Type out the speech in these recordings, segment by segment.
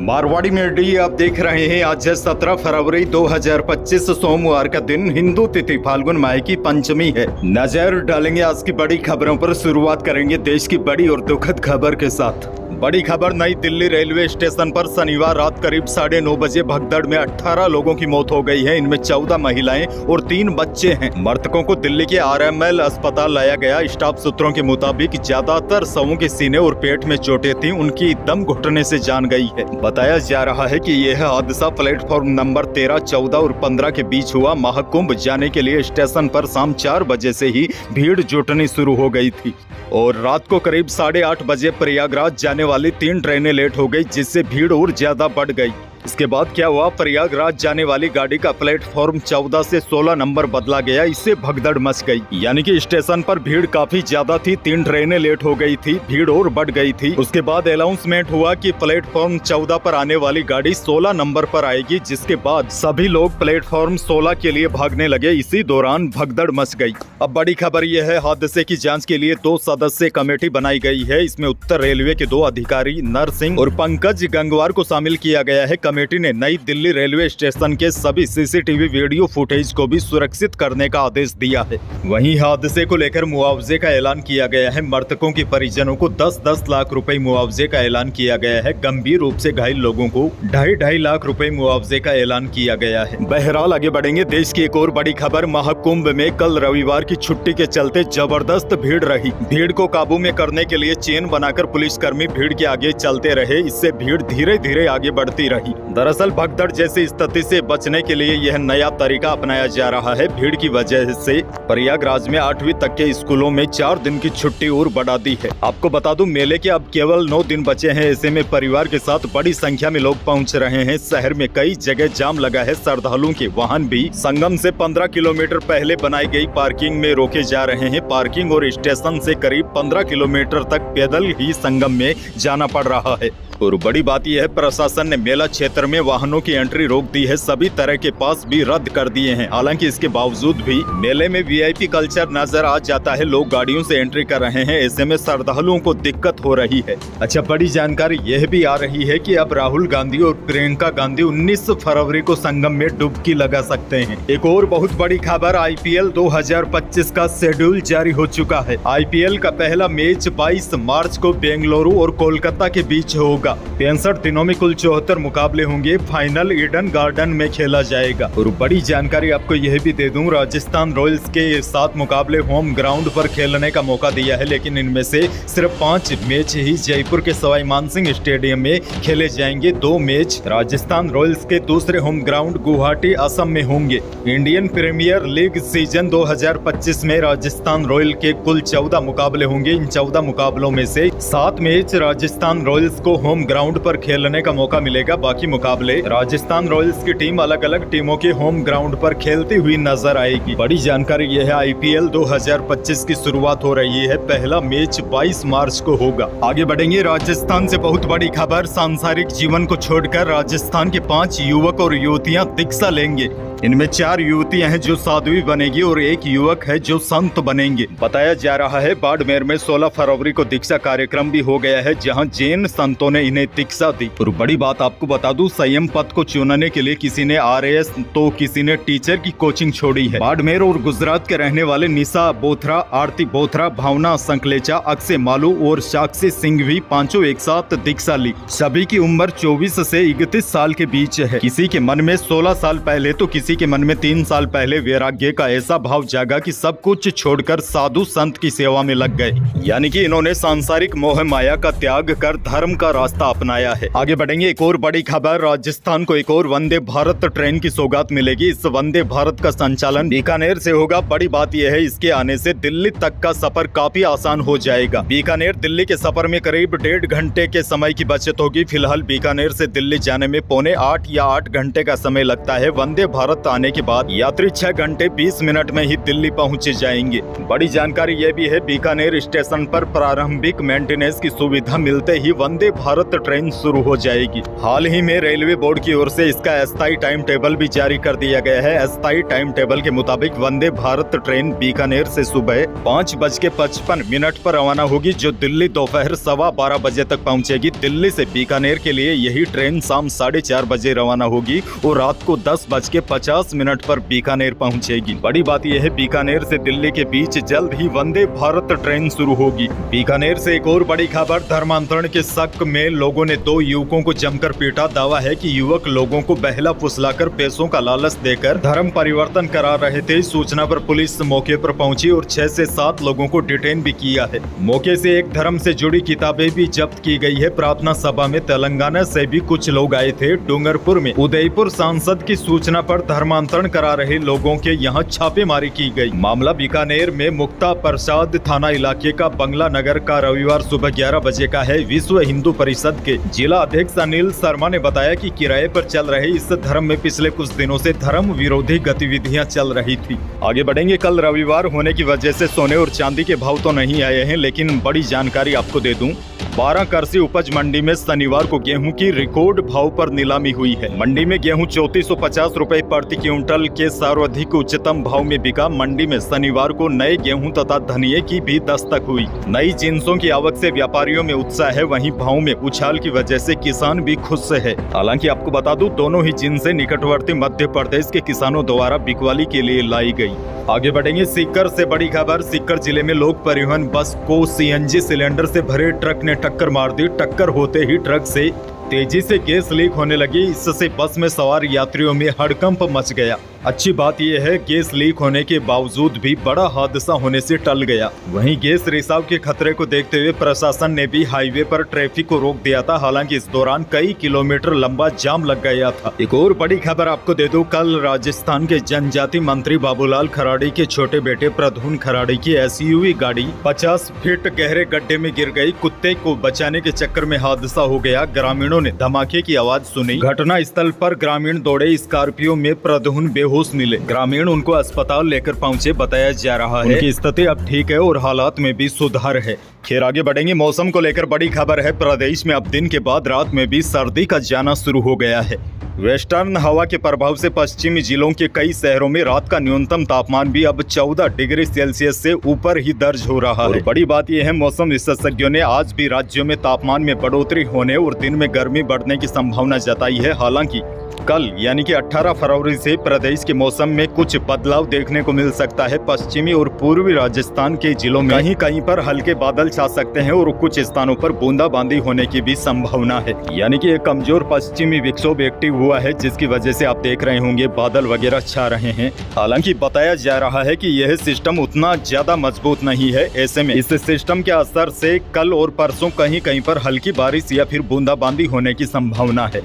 Marwari media आप देख रहे हैं। आज है 17 फरवरी 2025 सोमवार का दिन। हिंदू तिथि फाल्गुन माह की पंचमी है। नजर डालेंगे आज की बड़ी खबरों पर। शुरुआत करेंगे देश की बड़ी और दुखद खबर के साथ। बड़ी खबर, नई दिल्ली रेलवे स्टेशन पर शनिवार रात करीब 9:30 बजे भगदड़ में 18 लोगों की मौत हो गई है। इनमें 14 महिलाएं और 3 बच्चे हैं। मृतकों को दिल्ली के RML अस्पताल लाया गया। स्टाफ सूत्रों के मुताबिक ज्यादातर शवों के सीने और पेट में चोटें थी। उनकी दम घुटने से जान गई है। बताया जा रहा है कि यह हादसा प्लेटफॉर्म नंबर 13, 14 और 15 के बीच हुआ। महाकुंभ जाने के लिए स्टेशन पर शाम 4 बजे से ही भीड़ जुटनी शुरू हो गई थी और रात को करीब 8:30 बजे प्रयागराज जाने वाली 3 ट्रेनें लेट हो गई, जिससे भीड़ और ज्यादा बढ़ गई। इसके बाद क्या हुआ, प्रयागराज जाने वाली गाड़ी का प्लेटफॉर्म 14 से 16 नंबर बदला गया। इससे भगदड़ मच गई, यानी कि स्टेशन पर भीड़ काफी ज्यादा थी। 3 ट्रेनें लेट हो गई थी, भीड़ और बढ़ गई थी। उसके बाद अनाउंसमेंट हुआ कि प्लेटफॉर्म 14 पर आने वाली गाड़ी 16 नंबर पर आएगी, जिसके बाद सभी लोग प्लेटफॉर्म 16 के लिए भागने लगे। इसी दौरान भगदड़ मच गई। अब बड़ी खबर यह है, हादसे की जाँच के लिए 2 सदस्यीय कमेटी बनाई गई है। इसमें उत्तर रेलवे के 2 अधिकारी नरसिंह और पंकज गंगवार को शामिल किया गया है। कमेटी ने नई दिल्ली रेलवे स्टेशन के सभी CCTV वीडियो फुटेज को भी सुरक्षित करने का आदेश दिया है। वहीं हादसे को लेकर मुआवजे का ऐलान किया गया है। मृतकों के परिजनों को 10-10 लाख रुपए मुआवजे का ऐलान किया गया है। गंभीर रूप से घायल लोगों को 2.5 लाख रुपए मुआवजे का ऐलान किया गया है। बहरहाल आगे बढ़ेंगे। देश की एक और बड़ी खबर, महाकुंभ में कल रविवार की छुट्टी के चलते जबरदस्त भीड़ रही। भीड़ को काबू में करने के लिए चेन बनाकर पुलिसकर्मी भीड़ के आगे चलते रहे। इससे भीड़ धीरे धीरे आगे बढ़ती रही। दरअसल भगदड़ जैसी स्थिति से बचने के लिए यह नया तरीका अपनाया जा रहा है। भीड़ की वजह से प्रयागराज में 8वीं तक के स्कूलों में 4 दिन की छुट्टी और बढ़ा दी है। आपको बता दूं, मेले के अब केवल 9 दिन बचे हैं। ऐसे में परिवार के साथ बड़ी संख्या में लोग पहुंच रहे हैं। शहर में कई जगह जाम लगा है। श्रद्धालुओं के वाहन भी संगम से 15 किलोमीटर पहले बनाई गई पार्किंग में रोके जा रहे हैं। पार्किंग और स्टेशन से करीब 15 किलोमीटर तक पैदल ही संगम में जाना पड़ रहा है। और बड़ी बात यह है, प्रशासन ने मेला क्षेत्र में वाहनों की एंट्री रोक दी है। सभी तरह के पास भी रद्द कर दिए हैं। हालांकि इसके बावजूद भी मेले में VIP कल्चर नजर आ जाता है। लोग गाड़ियों से एंट्री कर रहे हैं। ऐसे में श्रद्धालुओं को दिक्कत हो रही है। अच्छा, बड़ी जानकारी यह भी आ रही है कि अब राहुल गांधी और प्रियंका गांधी 19 फरवरी को संगम में डुबकी लगा सकते हैं। एक और बहुत बड़ी खबर, IPL 2025 का शेड्यूल जारी हो चुका है। IPL का पहला मैच 22 मार्च को बेंगलुरु और कोलकाता के बीच होगा। 63 दिनों में कुल 74 मुकाबले होंगे। फाइनल ईडन गार्डन में खेला जाएगा। और बड़ी जानकारी आपको यह भी दे दूं, राजस्थान रॉयल्स के 7 मुकाबले होम ग्राउंड पर खेलने का मौका दिया है, लेकिन इनमें से सिर्फ 5 मैच ही जयपुर के सवाई मानसिंह स्टेडियम में खेले जाएंगे। 2 मैच राजस्थान रॉयल्स के दूसरे होम ग्राउंड गुवाहाटी असम में होंगे। इंडियन प्रीमियर लीग सीजन 2025 में राजस्थान रॉयल के कुल 14 मुकाबले होंगे। इन 14 मुकाबलों में से 7 मैच राजस्थान रॉयल्स को होम ग्राउंड पर खेलने का मौका मिलेगा। बाकी मुकाबले राजस्थान रॉयल्स की टीम अलग अलग टीमों के होम ग्राउंड पर खेलती हुई नजर आएगी। बड़ी जानकारी यह है, IPL 2025 की शुरुआत हो रही है। पहला मैच 22 मार्च को होगा। आगे बढ़ेंगे। राजस्थान से बहुत बड़ी खबर, सांसारिक जीवन को छोड़कर राजस्थान के 5 युवक और युवतियां दीक्षा लेंगे। इनमें 4 युवतियां हैं जो साध्वी बनेगी और 1 युवक है जो संत बनेंगे। बताया जा रहा है बाड़मेर में 16 फरवरी को दीक्षा कार्यक्रम भी हो गया है, जहां जैन संतों ने इन्हें दीक्षा दी। और बड़ी बात आपको बता दूं, संयम पद को चुनने के लिए किसी ने RAS तो किसी ने टीचर की कोचिंग छोड़ी है। बाड़मेर और गुजरात के रहने वाले निशा बोथरा, आरती बोथरा, भावना संकलेचा, अक्षय मालू और साक्षी सिंह भी पांचों एक साथ दीक्षा ली। सभी की उम्र 24 से 31 साल के बीच है। किसी के मन में 16 साल पहले तो किसी के मन में 3 साल पहले वैराग्य का ऐसा भाव जागा कि सब कुछ छोड़कर साधु संत की सेवा में लग गए। यानी कि इन्होंने सांसारिक मोह माया का त्याग कर धर्म का रास्ता अपनाया है। आगे बढ़ेंगे। एक और बड़ी खबर, राजस्थान को एक और वंदे भारत ट्रेन की सौगात मिलेगी। इस वंदे भारत का संचालन बीकानेर से होगा। बड़ी बात यह है, इसके आने से दिल्ली तक का सफर काफी आसान हो जाएगा। बीकानेर दिल्ली के सफर में करीब 1.5 घंटे के समय की बचत होगी। फिलहाल बीकानेर से दिल्ली जाने में 7.25 या 8 घंटे का समय लगता है। वंदे भारत भारत आने के बाद यात्री 6 घंटे 20 मिनट में ही दिल्ली पहुंच जाएंगे। बड़ी जानकारी ये भी है, बीकानेर स्टेशन पर प्रारंभिक मेंटेनेंस की सुविधा मिलते ही वंदे भारत ट्रेन शुरू हो जाएगी। हाल ही में रेलवे बोर्ड की ओर से इसका अस्थायी टाइम टेबल भी जारी कर दिया गया है। अस्थायी टाइम टेबल के मुताबिक वंदे भारत ट्रेन बीकानेर से सुबह 5:55 पर रवाना होगी, जो दिल्ली दोपहर 12:15 बजे तक पहुंचेगी। दिल्ली से बीकानेर के लिए यही ट्रेन शाम 4:30 बजे रवाना होगी और रात को 10:50 पर बीकानेर पहुंचेगी। बड़ी बात यह है, बीकानेर से दिल्ली के बीच जल्द ही वंदे भारत ट्रेन शुरू होगी। बीकानेर से एक और बड़ी खबर, धर्मांतरण के शक में लोगों ने 2 युवकों को जमकर पीटा। दावा है कि युवक लोगों को बहला फुसलाकर पैसों का लालच देकर धर्म परिवर्तन करा रहे थे। सूचना पर पुलिस मौके पर पहुंची और 6 से 7 लोगों को डिटेन भी किया है। मौके से एक धर्म से जुड़ी किताबें भी जब्त की गई है। प्रार्थना सभा में तेलंगाना से भी कुछ लोग आए थे। डूंगरपुर में उदयपुर सांसद की सूचना पर धर्मांतरण करा रहे लोगों के यहां छापेमारी की गई। मामला बीकानेर में मुक्ता प्रसाद थाना इलाके का बंगला नगर का रविवार सुबह 11 बजे का है। विश्व हिंदू परिषद के जिला अध्यक्ष अनिल शर्मा ने बताया कि किराए पर चल रहे इस धर्म में पिछले कुछ दिनों से धर्म विरोधी गतिविधियां चल रही थी। आगे बढ़ेंगे। कल रविवार होने की वजह से सोने और चांदी के भाव तो नहीं आए हैं, लेकिन बड़ी जानकारी आपको दे दूं। 12 कृषि उपज मंडी में शनिवार को गेहूं की रिकॉर्ड भाव पर नीलामी हुई है। मंडी में गेहूं 3450 रुपए प्रति क्विंटल के सर्वाधिक उच्चतम भाव में बिका। मंडी में शनिवार को नए गेहूं तथा धनिये की भी दस्तक हुई। नई जिन्सों की आवक से व्यापारियों में उत्साह है, वहीं भाव में उछाल की वजह से किसान भी खुश है। हालांकि आपको बता दूं, दोनों ही जिन्सें निकटवर्ती मध्य प्रदेश के किसानों द्वारा बिकवाली के लिए लाई गई। आगे बढ़ेंगे। सीकर से बड़ी खबर, सीकर जिले में लोक परिवहन बस को सीएनजी सिलेंडर से भरे ट्रक ने टक्कर मार दी। टक्कर होते ही ट्रक से तेजी से गैस लीक होने लगी। इससे बस में सवार यात्रियों में हड़कंप मच गया। अच्छी बात यह है, गैस लीक होने के बावजूद भी बड़ा हादसा होने से टल गया। वहीं गैस रिसाव के खतरे को देखते हुए प्रशासन ने भी हाईवे पर ट्रैफिक को रोक दिया था। हालांकि इस दौरान कई किलोमीटर लंबा जाम लग गया था। एक और बड़ी खबर आपको दे दूं, कल राजस्थान के जनजाति मंत्री बाबूलाल खराड़ी के छोटे बेटे प्रद्युम्न खराड़ी की एसयूवी गाड़ी 50 फीट गहरे गड्ढे में गिर गई। कुत्ते को बचाने के चक्कर में हादसा हो गया। ग्रामीणों ने धमाके की आवाज सुनी। घटना स्थल पर ग्रामीण दौड़े। स्कॉर्पियो में प्रद्युम्न बेहोश मिले। ग्रामीण उनको अस्पताल लेकर पहुंचे। बताया जा रहा है उनकी स्थिति अब ठीक है और हालात में भी सुधार है। खैर, आगे बढ़ेंगे। मौसम को लेकर बड़ी खबर है, प्रदेश में अब दिन के बाद रात में भी सर्दी का जाना शुरू हो गया है। वेस्टर्न हवा के प्रभाव से पश्चिमी जिलों के कई शहरों में रात का न्यूनतम तापमान भी अब 14 डिग्री सेल्सियस से ऊपर ही दर्ज हो रहा है। बड़ी बात यह है, मौसम विशेषज्ञों ने आज भी राज्यों में तापमान में बढ़ोतरी होने और दिन में गर्मी बढ़ने की संभावना जताई है। हालांकि कल यानी कि 18 फरवरी से प्रदेश के मौसम में कुछ बदलाव देखने को मिल सकता है। पश्चिमी और पूर्वी राजस्थान के जिलों में कहीं कहीं पर हल्के बादल छा सकते हैं और कुछ स्थानों पर बूंदाबांदी होने की भी संभावना है। यानी कि एक कमजोर पश्चिमी विक्षोभ एक्टिव हुआ है, जिसकी वजह से आप देख रहे होंगे बादल वगैरह छा रहे हैं। हालांकि बताया जा रहा है कि यह सिस्टम उतना ज्यादा मजबूत नहीं है। ऐसे में इस सिस्टम के असर से कल और परसों कहीं कहीं पर हल्की बारिश या फिर बूंदाबांदी होने की संभावना है।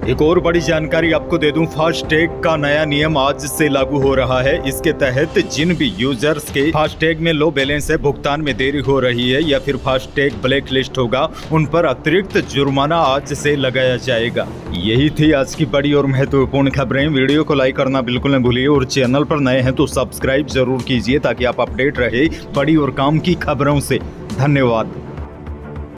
एक और बड़ी जानकारी आपको दे दूं, फास्टैग का नया नियम आज से लागू हो रहा है। इसके तहत जिन भी यूजर्स के फास्टैग में लो बैलेंस है, भुगतान में देरी हो रही है या फिर फास्टैग ब्लैक लिस्ट होगा, उन पर अतिरिक्त जुर्माना आज से लगाया जाएगा। यही थी आज की बड़ी और महत्वपूर्ण खबरें। वीडियो को लाइक करना बिल्कुल न भूलिए और चैनल पर नए हैं तो सब्सक्राइब जरूर कीजिए ताकि आप अपडेट रहे बड़ी और काम की खबरों से। धन्यवाद।